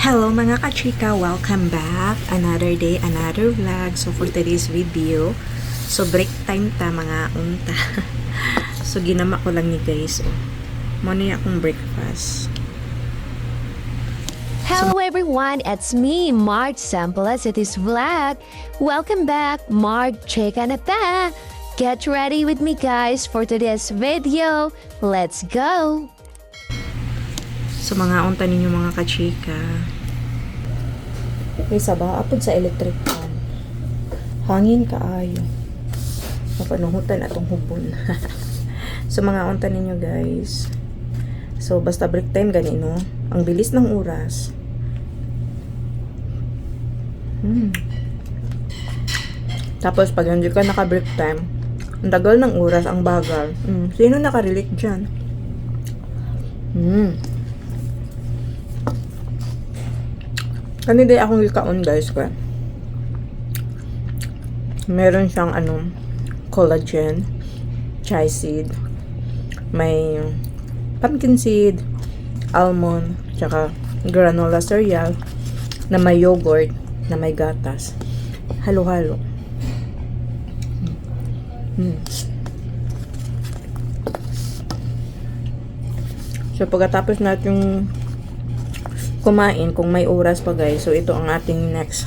Hello mga kachika! Welcome back! Another day, another vlog. So for today's video, so break time ta mga unta. So ginama ko lang ni guys. Muna akong breakfast. Hello everyone, it's me, Marge Sampalas at this vlog. Welcome back, Marge Chika na ta. Get ready with me guys for today's video. Let's go! So mga unta ninyo mga kachika. Okay, saba apod sa electric fan. Hangin kaayo. Mapanuhutan atong hubon. So mga unta ninyo guys. So basta break time gani no. Ang bilis ng oras. Tapos pag hindi ka naka-break time, ang tagal ng oras, ang bagal. Sino nakarelate dyan? Kanina akong ikaon guys ko. Meron siyang collagen, chia seed, may pumpkin seed, almond, tsaka granola cereal na may yogurt, na may gatas. Halo-halo. So pagkatapos natin kumain, kung may oras pa guys, so ito ang ating next.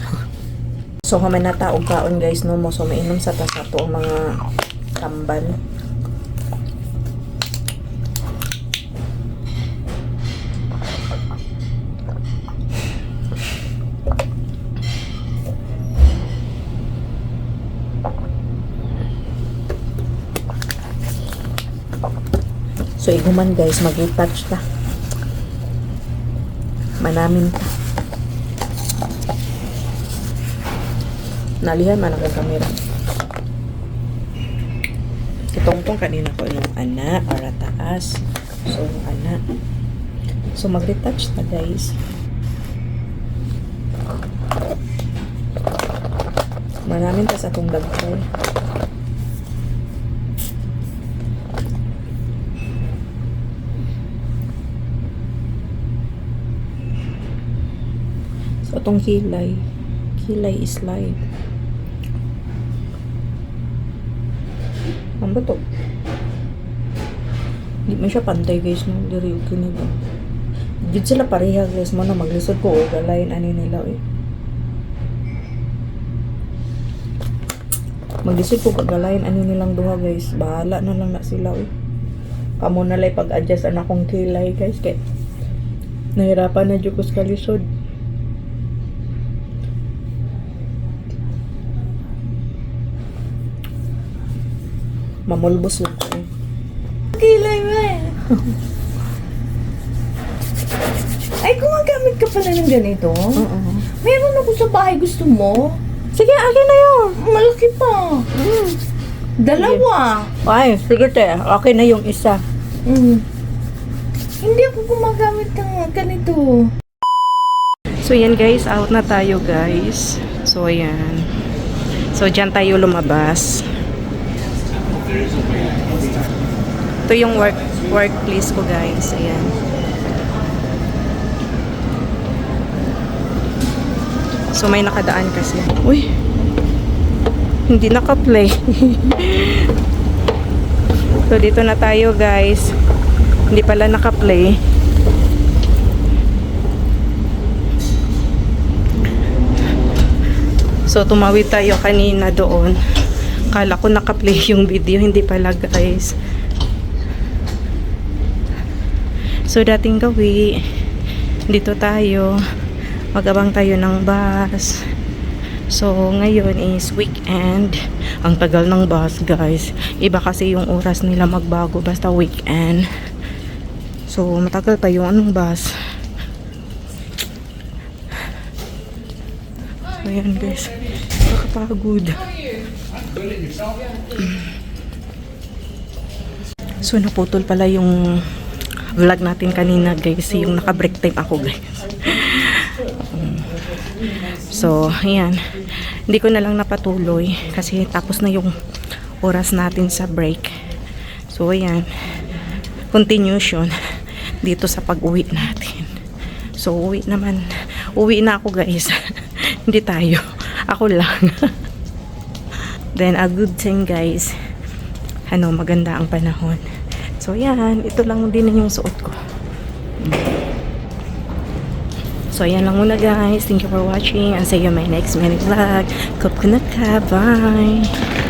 So kung may nataog kaon guys no mo, so mainom sa tasato ang mga tambal. So iguman guys, mag-touch ta. Manamin ka. Nalihan man ang kamera. Itong kanina ko ana para taas. So ana. So mag-retouch na guys. Manamin ta sa atong dagko. So, itong kilay is live. Ano ba to? Hindi man siya pantay guys, no? Dari yung kiniba. Hindi sila pareha guys mo na maglisod ko o galayin ani nila maglisod ko galayin ani nilang duha guys. Bahala na lang na sila Kamo na lang pag-adjust ang akong kilay guys. Kaya nahirapan na dyan ko sa kalisod. Mamulbos lang ko Kilay mo Ay, gumagamit ka pala ng ganito? Meron ako sa bahay, gusto mo? Sige, akin na yun. Malaki pa. Dalawa. Ay, sige te. Okay na yung isa. Hindi ako gumagamit ng ganito. So, yan guys. Out na tayo guys. So, ayan. So, dyan tayo lumabas. Ito yung workplace ko guys. Ayan. So may nakadaan kasi. Uy. Hindi naka-play. So dito na tayo guys. Hindi pala naka-play. So tumawid tayo kanina doon. Kala ko naka-play yung video, hindi pala guys. So dating gawi, dito tayo, magabang tayo ng bus. So ngayon is weekend. Ang tagal ng bus guys. Iba kasi yung oras nila magbago basta weekend. So matagal pa yung bus. So ayan guys, nakapagod. So naputol pala yung vlog natin kanina guys, yung naka-break time ako guys. So ayan, hindi ko na lang napatuloy kasi tapos na yung oras natin sa break. So ayan, continuation dito sa pag-uwi natin. So, uwi naman. Uwi na ako, guys. Hindi tayo. Ako lang. Then, a good thing, guys. Maganda ang panahon. So, yan. Ito lang din yung suot ko. So, yan lang muna, guys. Thank you for watching. And see you in my next mini vlog. Kup ka na ka. Bye!